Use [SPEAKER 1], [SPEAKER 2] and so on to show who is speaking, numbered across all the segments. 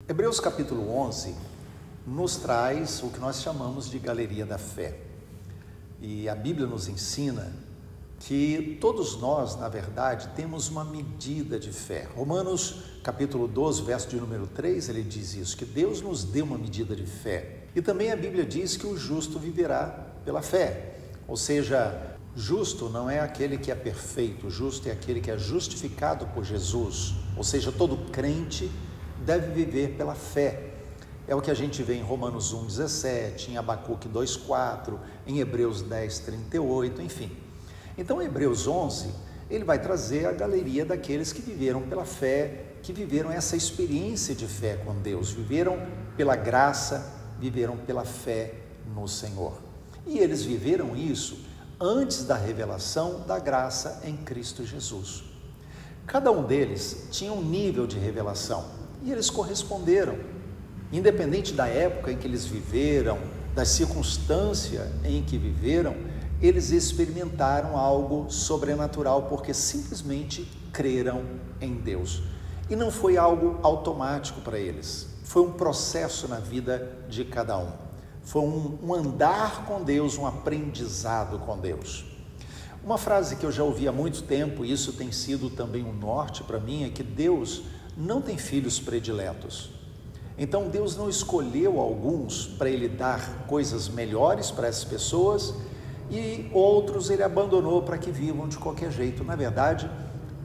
[SPEAKER 1] Hebreus capítulo 11 nos traz o que nós chamamos de galeria da fé. E a Bíblia nos ensina que todos nós, na verdade, temos uma medida de fé. Romanos capítulo 12, verso de número 3, ele diz isso, que Deus nos deu uma medida de fé. E também a Bíblia diz que o justo viverá pela fé. Ou seja, justo não é aquele que é perfeito, justo é aquele que é justificado por Jesus. Ou seja, todo crente deve viver pela fé. É o que a gente vê em Romanos 1,17, em Abacuque 2,4, em Hebreus 10,38, enfim. Então, em Hebreus 11, ele vai trazer a galeria daqueles que viveram pela fé, que viveram essa experiência de fé com Deus, viveram pela graça, viveram pela fé no Senhor. E eles viveram isso antes da revelação da graça em Cristo Jesus. Cada um deles tinha um nível de revelação e eles corresponderam. Independente da época em que eles viveram, da circunstância em que viveram, eles experimentaram algo sobrenatural porque simplesmente creram em Deus. E não foi algo automático para eles, foi um processo na vida de cada um. Foi um andar com Deus, um aprendizado com Deus. Uma frase que eu já ouvi há muito tempo, e isso tem sido também um norte para mim, é que Deus não tem filhos prediletos. Então Deus não escolheu alguns para Ele dar coisas melhores para essas pessoas e outros Ele abandonou para que vivam de qualquer jeito. Na verdade,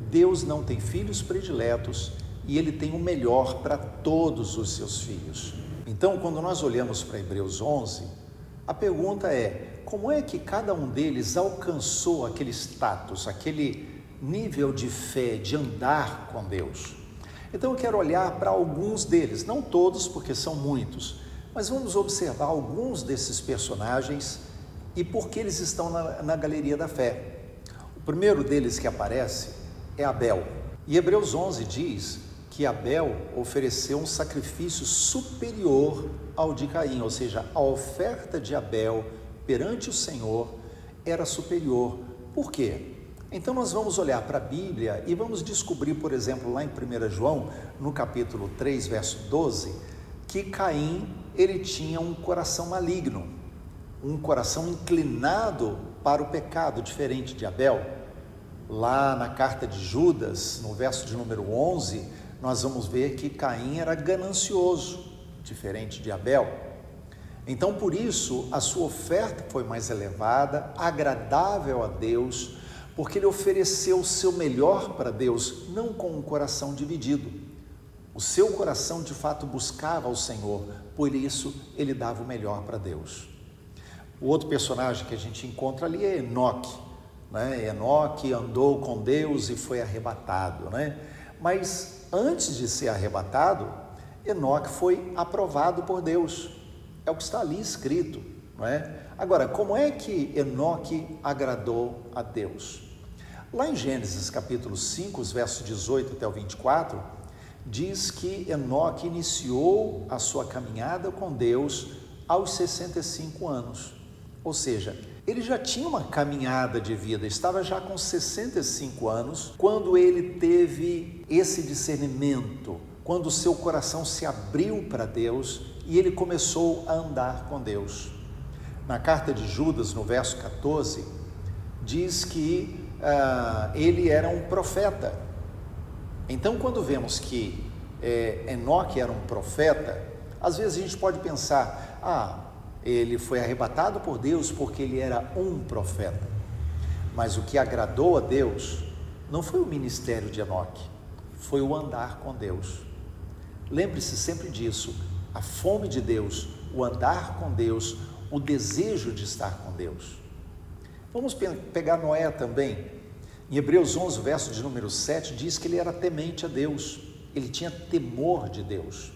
[SPEAKER 1] Deus não tem filhos prediletos e Ele tem o melhor para todos os seus filhos. Então, quando nós olhamos para Hebreus 11, a pergunta é: como é que cada um deles alcançou aquele status, aquele nível de fé, de andar com Deus? Então eu quero olhar para alguns deles, não todos porque são muitos, mas vamos observar alguns desses personagens e por que eles estão na galeria da fé. O primeiro deles que aparece é Abel. E Hebreus 11 diz que Abel ofereceu um sacrifício superior ao de Caim, ou seja, a oferta de Abel perante o Senhor era superior. Por quê? Então nós vamos olhar para a Bíblia e vamos descobrir, por exemplo, lá em 1 João, no capítulo 3, verso 12, que Caim, ele tinha um coração maligno, um coração inclinado para o pecado, diferente de Abel. Lá na carta de Judas, no verso de número 11, nós vamos ver que Caim era ganancioso, diferente de Abel. Então, por isso, a sua oferta foi mais elevada, agradável a Deus, porque ele ofereceu o seu melhor para Deus, não com um coração dividido. O seu coração de fato buscava ao Senhor, por isso ele dava o melhor para Deus. O outro personagem que a gente encontra ali é Enoque, né? Enoque andou com Deus e foi arrebatado, né? Mas antes de ser arrebatado, Enoque foi aprovado por Deus, é o que está ali escrito, não é? Agora, como é que Enoque agradou a Deus? Lá em Gênesis capítulo 5, os versos 18 até o 24, diz que Enoque iniciou a sua caminhada com Deus aos 65 anos. Ou seja, ele já tinha uma caminhada de vida, estava já com 65 anos, quando ele teve esse discernimento, quando o seu coração se abriu para Deus e ele começou a andar com Deus. Na carta de Judas, no verso 14, diz que ele era um profeta. Então, quando vemos que Enoque era um profeta, às vezes a gente pode pensar, ele foi arrebatado por Deus porque ele era um profeta. Mas o que agradou a Deus não foi o ministério de Enoque, foi o andar com Deus. Lembre-se sempre disso, a fome de Deus, o andar com Deus, o desejo de estar com Deus. Vamos pegar Noé também. Em Hebreus 11, verso de número 7, diz que ele era temente a Deus, ele tinha temor de Deus.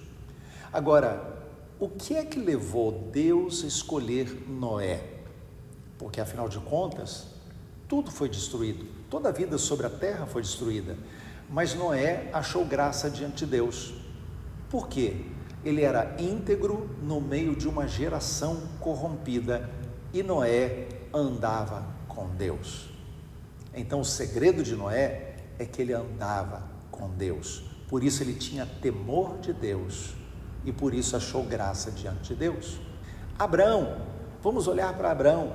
[SPEAKER 1] Agora, o que é que levou Deus a escolher Noé? Porque, afinal de contas, tudo foi destruído, toda a vida sobre a terra foi destruída, mas Noé achou graça diante de Deus. Por quê? Ele era íntegro no meio de uma geração corrompida e Noé andava com Deus. Então o segredo de Noé é que ele andava com Deus, por isso ele tinha temor de Deus, e por isso achou graça diante de Deus. Abraão, vamos olhar para Abraão.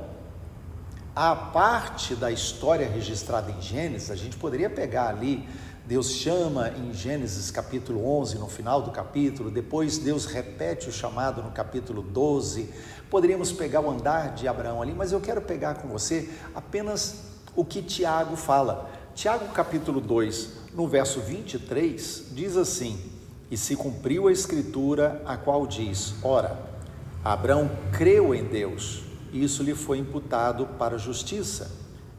[SPEAKER 1] A parte da história registrada em Gênesis, a gente poderia pegar ali, Deus chama em Gênesis capítulo 11, no final do capítulo, depois Deus repete o chamado no capítulo 12, poderíamos pegar o andar de Abraão ali, mas eu quero pegar com você apenas o que Tiago fala. Tiago capítulo 2, no verso 23, diz assim: e se cumpriu a escritura, a qual diz, ora, Abraão creu em Deus, e isso lhe foi imputado para a justiça,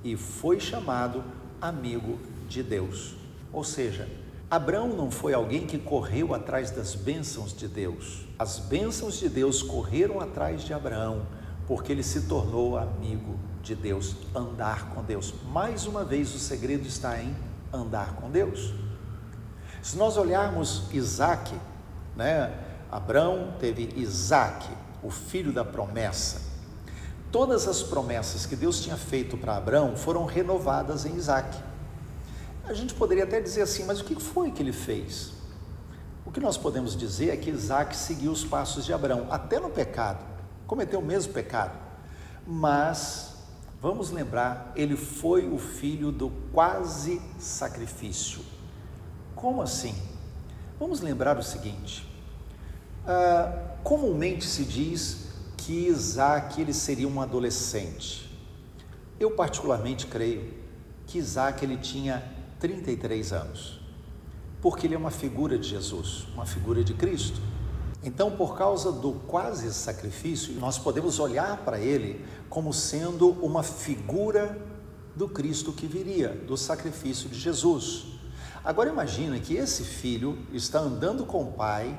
[SPEAKER 1] e foi chamado amigo de Deus. Ou seja, Abraão não foi alguém que correu atrás das bênçãos de Deus. As bênçãos de Deus correram atrás de Abraão, porque ele se tornou amigo de Deus, andar com Deus. Mais uma vez, o segredo está em andar com Deus. Se nós olharmos Isaac, Abraão teve Isaac, o filho da promessa. Todas as promessas que Deus tinha feito para Abraão foram renovadas em Isaac. A gente poderia até dizer assim, mas o que foi que ele fez? O que nós podemos dizer é que Isaac seguiu os passos de Abraão, até no pecado, cometeu o mesmo pecado, mas vamos lembrar, ele foi o filho do quase sacrifício. Como assim? Vamos lembrar o seguinte, comumente se diz que Isaac ele seria um adolescente. Eu particularmente creio que Isaac ele tinha 33 anos, porque ele é uma figura de Jesus, uma figura de Cristo. Então, por causa do quase sacrifício, nós podemos olhar para ele como sendo uma figura do Cristo que viria, do sacrifício de Jesus. Agora imagina que esse filho está andando com o pai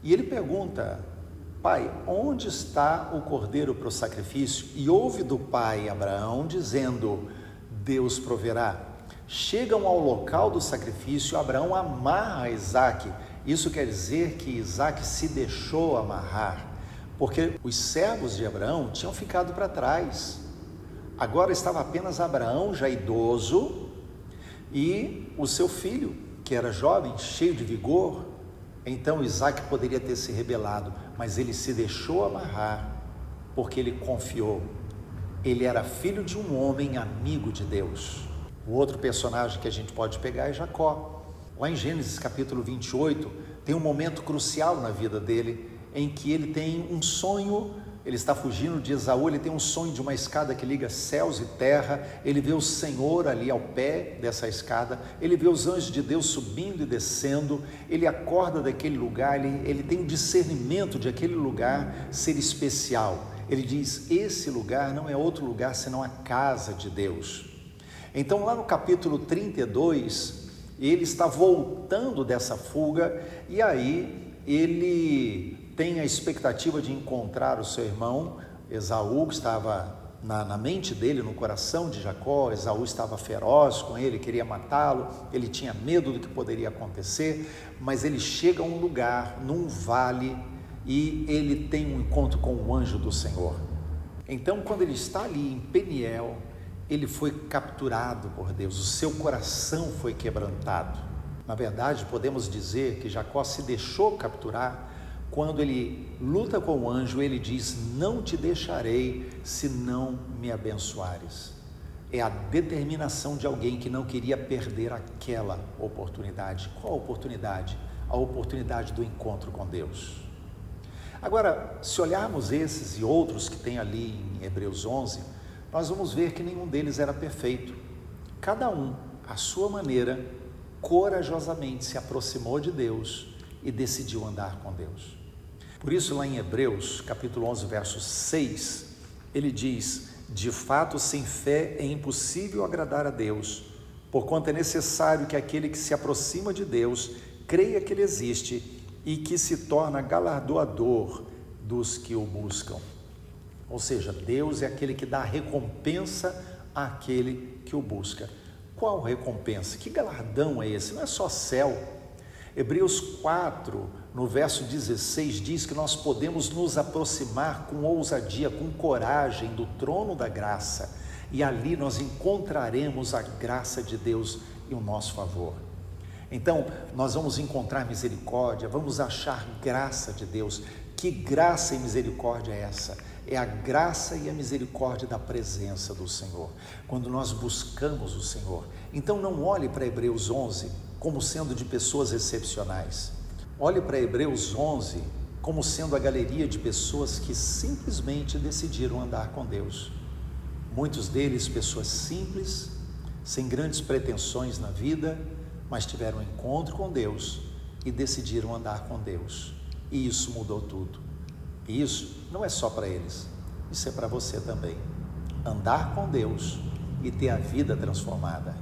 [SPEAKER 1] e ele pergunta, pai, onde está o cordeiro para o sacrifício? E ouve do pai Abraão dizendo, Deus proverá. Chegam ao local do sacrifício, Abraão amarra Isaac. Isso quer dizer que Isaac se deixou amarrar, porque os servos de Abraão tinham ficado para trás. Agora estava apenas Abraão, já idoso, e o seu filho, que era jovem, cheio de vigor. Então Isaac poderia ter se rebelado, mas ele se deixou amarrar, porque ele confiou. Ele era filho de um homem amigo de Deus. O outro personagem que a gente pode pegar é Jacó. Lá em Gênesis capítulo 28, tem um momento crucial na vida dele, em que ele tem um sonho, ele está fugindo de Esaú, ele tem um sonho de uma escada que liga céus e terra, ele vê o Senhor ali ao pé dessa escada, ele vê os anjos de Deus subindo e descendo, ele acorda daquele lugar, ele tem um discernimento de aquele lugar ser especial. Ele diz, esse lugar não é outro lugar senão a casa de Deus. Então lá no capítulo 32, ele está voltando dessa fuga e aí ele tem a expectativa de encontrar o seu irmão Esaú, que estava na mente dele, no coração de Jacó. Esaú estava feroz com ele, queria matá-lo, ele tinha medo do que poderia acontecer, mas ele chega a um lugar, num vale, e ele tem um encontro com o anjo do Senhor. Então, quando ele está ali em Peniel, ele foi capturado por Deus, o seu coração foi quebrantado. Na verdade, podemos dizer que Jacó se deixou capturar quando ele luta com o anjo. Ele diz, não te deixarei se não me abençoares. É a determinação de alguém que não queria perder aquela oportunidade. Qual oportunidade? A oportunidade do encontro com Deus. Agora, se olharmos esses e outros que tem ali em Hebreus 11, nós vamos ver que nenhum deles era perfeito. Cada um, à sua maneira, corajosamente se aproximou de Deus e decidiu andar com Deus. Por isso, lá em Hebreus, capítulo 11, verso 6, ele diz, de fato, sem fé é impossível agradar a Deus, porquanto é necessário que aquele que se aproxima de Deus creia que Ele existe e que se torna galardoador dos que o buscam. Ou seja, Deus é aquele que dá recompensa àquele que o busca. Qual recompensa? Que galardão é esse? Não é só céu. Hebreus 4, no verso 16, diz que nós podemos nos aproximar com ousadia, com coragem do trono da graça, e ali nós encontraremos a graça de Deus em nosso favor. Então, nós vamos encontrar misericórdia, vamos achar graça de Deus. Que graça e misericórdia é essa? É a graça e a misericórdia da presença do Senhor, quando nós buscamos o Senhor. Então não olhe para Hebreus 11 como sendo de pessoas excepcionais. Olhe para Hebreus 11 como sendo a galeria de pessoas que simplesmente decidiram andar com Deus. Muitos deles pessoas simples, sem grandes pretensões na vida, mas tiveram um encontro com Deus e decidiram andar com Deus. E isso mudou tudo. E isso não é só para eles, isso é para você também. Andar com Deus e ter a vida transformada.